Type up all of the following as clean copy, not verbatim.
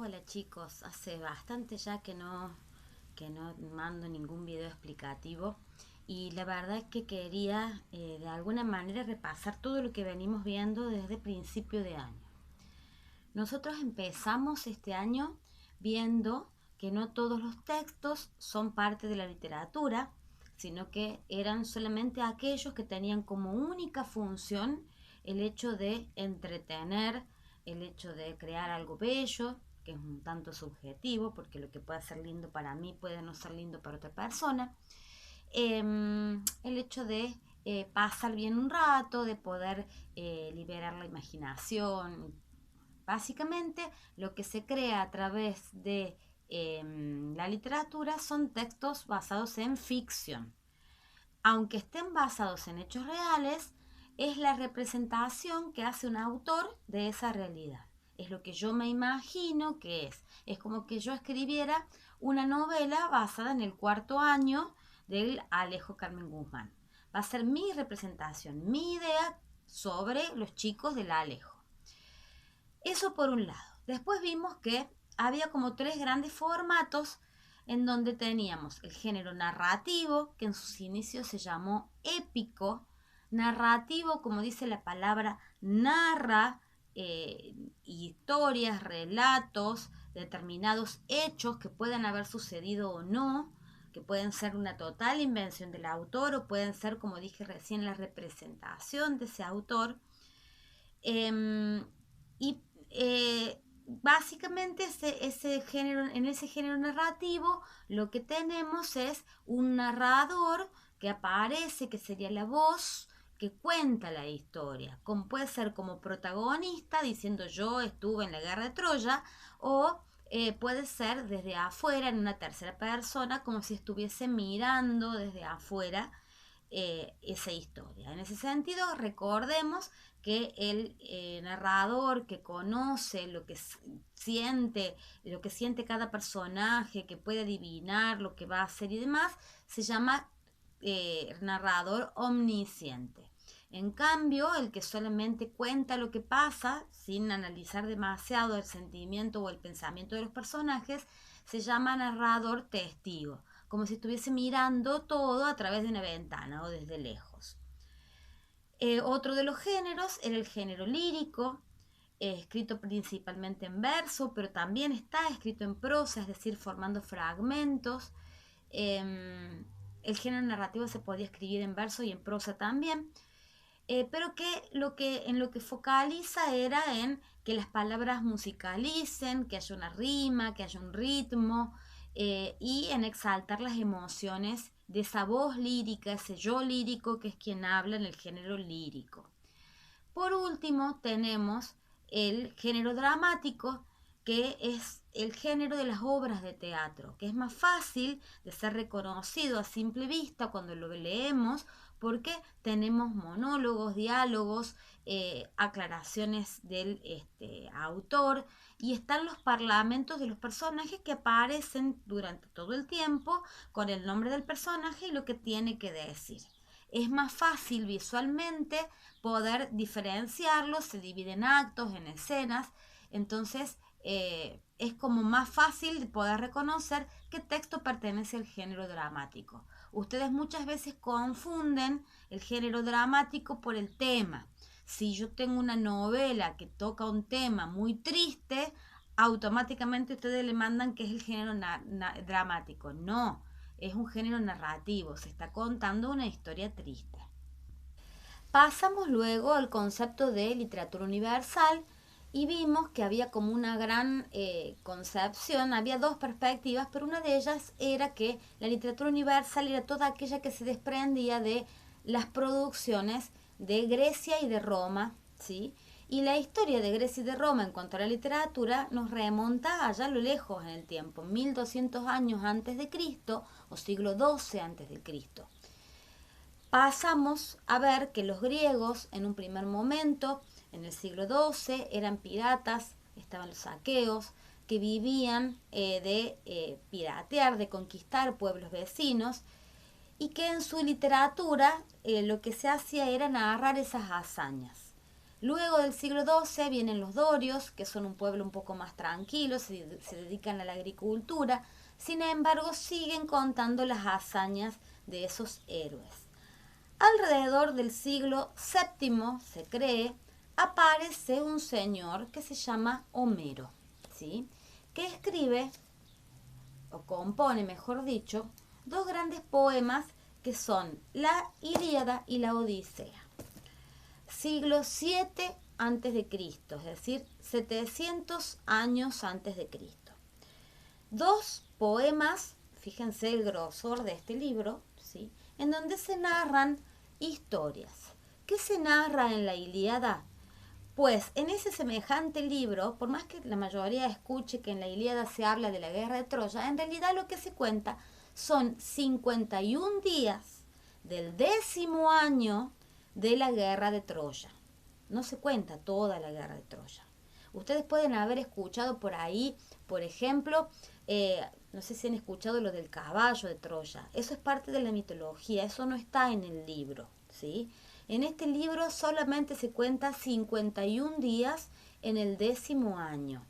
Hola chicos, hace bastante ya que no mando ningún video explicativo y la verdad es que quería de alguna manera repasar todo lo que venimos viendo desde principio de año. Nosotros empezamos este año viendo que no todos los textos son parte de la literatura, sino que eran solamente aquellos que tenían como única función el hecho de entretener, el hecho de crear algo bello, que es un tanto subjetivo, porque lo que puede ser lindo para mí puede no ser lindo para otra persona. El hecho de pasar bien un rato, de poder liberar la imaginación. Básicamente, lo que se crea a través de la literatura son textos basados en ficción. Aunque estén basados en hechos reales, es la representación que hace un autor de esa realidad. Es lo que yo me imagino que es. Es como que yo escribiera una novela basada en el cuarto año del Alejo Carmen Guzmán. Va a ser mi representación, mi idea sobre los chicos del Alejo. Eso por un lado. Después vimos que había como tres grandes formatos en donde teníamos el género narrativo, que en sus inicios se llamó épico. Narrativo, como dice la palabra, narra historias, relatos, determinados hechos que pueden haber sucedido o no, que pueden ser una total invención del autor o pueden ser, como dije recién, la representación de ese autor. Y básicamente en ese género narrativo lo que tenemos es un narrador que aparece, que sería la voz que cuenta la historia, como puede ser como protagonista diciendo yo estuve en la guerra de Troya, o puede ser desde afuera en una tercera persona, como si estuviese mirando desde afuera esa historia. En ese sentido, recordemos que el narrador que conoce lo que siente cada personaje, que puede adivinar lo que va a hacer y demás, se llama narrador omnisciente. En cambio, el que solamente cuenta lo que pasa sin analizar demasiado el sentimiento o el pensamiento de los personajes, se llama narrador testigo, como si estuviese mirando todo a través de una ventana o desde lejos. Otro de los géneros era el género lírico, escrito principalmente en verso, pero también está escrito en prosa, es decir, formando fragmentos. El género narrativo se podía escribir en verso y en prosa también, pero en lo que focaliza era en que las palabras musicalicen, que haya una rima, que haya un ritmo, y en exaltar las emociones de esa voz lírica, ese yo lírico que es quien habla en el género lírico. Por último, tenemos el género dramático, que es el género de las obras de teatro, que es más fácil de ser reconocido a simple vista cuando lo leemos, porque tenemos monólogos, diálogos, aclaraciones del autor, y están los parlamentos de los personajes que aparecen durante todo el tiempo con el nombre del personaje y lo que tiene que decir. Es más fácil visualmente poder diferenciarlos, se dividen en actos, en escenas, entonces es como más fácil poder reconocer qué texto pertenece al género dramático. Ustedes muchas veces confunden el género dramático por el tema. Si yo tengo una novela que toca un tema muy triste, automáticamente ustedes le mandan que es el género dramático. No, es un género narrativo, se está contando una historia triste. Pasamos luego al concepto de literatura universal y vimos que había como una gran concepción, había dos perspectivas, pero una de ellas era que la literatura universal era toda aquella que se desprendía de las producciones de Grecia y de Roma, ¿sí? Y la historia de Grecia y de Roma en cuanto a la literatura nos remonta allá a lo lejos en el tiempo, 1200 años antes de Cristo o siglo XII antes de Cristo. Pasamos a ver que los griegos en un primer momento, en el siglo XII, eran piratas, estaban los aqueos, que vivían de piratear, de conquistar pueblos vecinos, y que en su literatura lo que se hacía era narrar esas hazañas. Luego del siglo XII vienen los dorios, que son un pueblo un poco más tranquilo, se dedican a la agricultura, sin embargo siguen contando las hazañas de esos héroes. Alrededor del siglo VII, se cree, aparece un señor que se llama Homero, ¿sí? Que escribe, o compone, mejor dicho, dos grandes poemas que son la Ilíada y la Odisea. Siglo VII antes de Cristo, es decir, 700 años antes de Cristo. Dos poemas, fíjense el grosor de este libro, ¿sí? En donde se narran historias. ¿Qué se narra en la Ilíada? Pues en ese semejante libro, por más que la mayoría escuche que en la Ilíada se habla de la guerra de Troya, en realidad lo que se cuenta son 51 días del 10º año de la guerra de Troya. No se cuenta toda la guerra de Troya. Ustedes pueden haber escuchado por ahí, por ejemplo, no sé si han escuchado lo del caballo de Troya. Eso es parte de la mitología, eso no está en el libro, ¿sí? En este libro solamente se cuenta 51 días en el 10º año.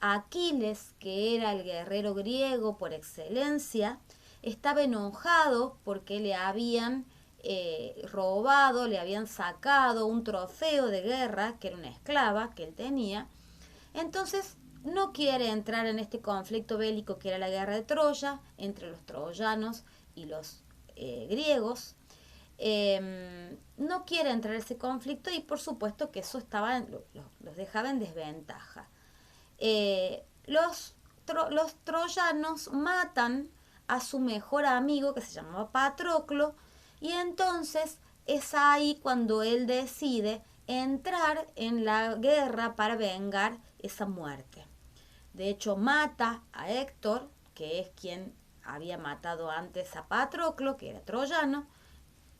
Aquiles, que era el guerrero griego por excelencia, estaba enojado porque le habían robado, le habían sacado un trofeo de guerra, que era una esclava que él tenía. Entonces no quiere entrar en este conflicto bélico que era la guerra de Troya entre los troyanos y los griegos. No quiere entrar en ese conflicto y por supuesto que eso los dejaba en desventaja. Los troyanos matan a su mejor amigo que se llamaba Patroclo y entonces es ahí cuando él decide entrar en la guerra para vengar esa muerte. De hecho mata a Héctor, que es quien había matado antes a Patroclo, que era troyano,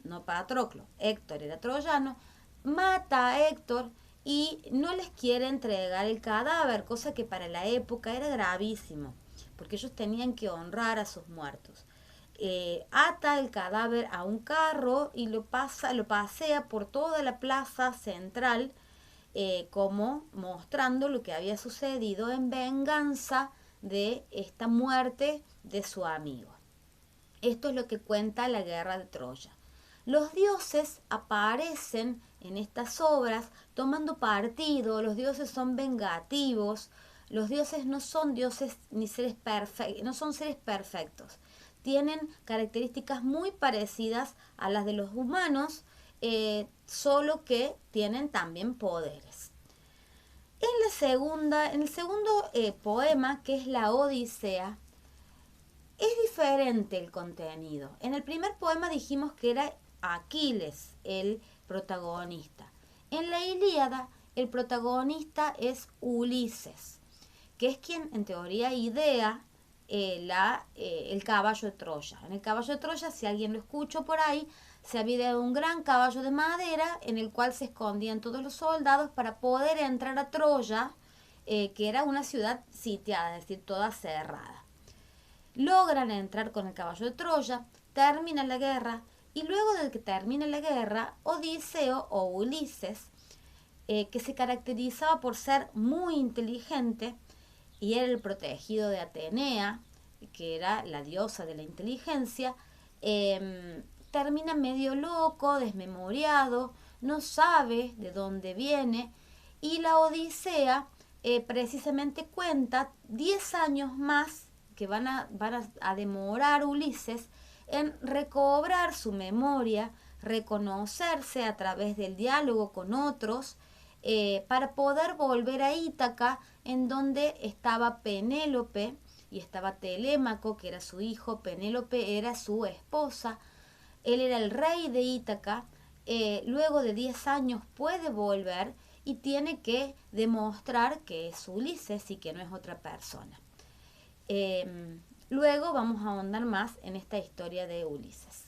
no Patroclo, Héctor era troyano, mata a Héctor y no les quiere entregar el cadáver, cosa que para la época era gravísimo, porque ellos tenían que honrar a sus muertos. Ata el cadáver a un carro y lo pasea por toda la plaza central, como mostrando lo que había sucedido en venganza de esta muerte de su amigo. Esto es lo que cuenta la guerra de Troya. Los dioses aparecen en estas obras tomando partido, los dioses son vengativos, los dioses no son dioses ni seres perfectos, no son seres perfectos. Tienen características muy parecidas a las de los humanos, solo que tienen también poderes. En el segundo poema, que es la Odisea, es diferente el contenido. En el primer poema dijimos que era Aquiles el protagonista. En la Ilíada el protagonista es Ulises, que es quien en teoría idea el caballo de Troya. En el caballo de Troya, si alguien lo escuchó por ahí, se había ideado un gran caballo de madera en el cual se escondían todos los soldados para poder entrar a Troya, que era una ciudad sitiada, es decir, toda cerrada. Logran entrar con el caballo de Troya, termina la guerra y luego de que termina la guerra, Odiseo o Ulises, que se caracterizaba por ser muy inteligente y era el protegido de Atenea, que era la diosa de la inteligencia, termina medio loco, desmemoriado, no sabe de dónde viene y la Odisea precisamente cuenta 10 años más que van a demorar Ulises en recobrar su memoria, reconocerse a través del diálogo con otros, para poder volver a Ítaca, en donde estaba Penélope y estaba Telémaco, que era su hijo, Penélope era su esposa, él era el rey de Ítaca. Luego de 10 años puede volver y tiene que demostrar que es Ulises y que no es otra persona. Luego vamos a ahondar más en esta historia de Ulises.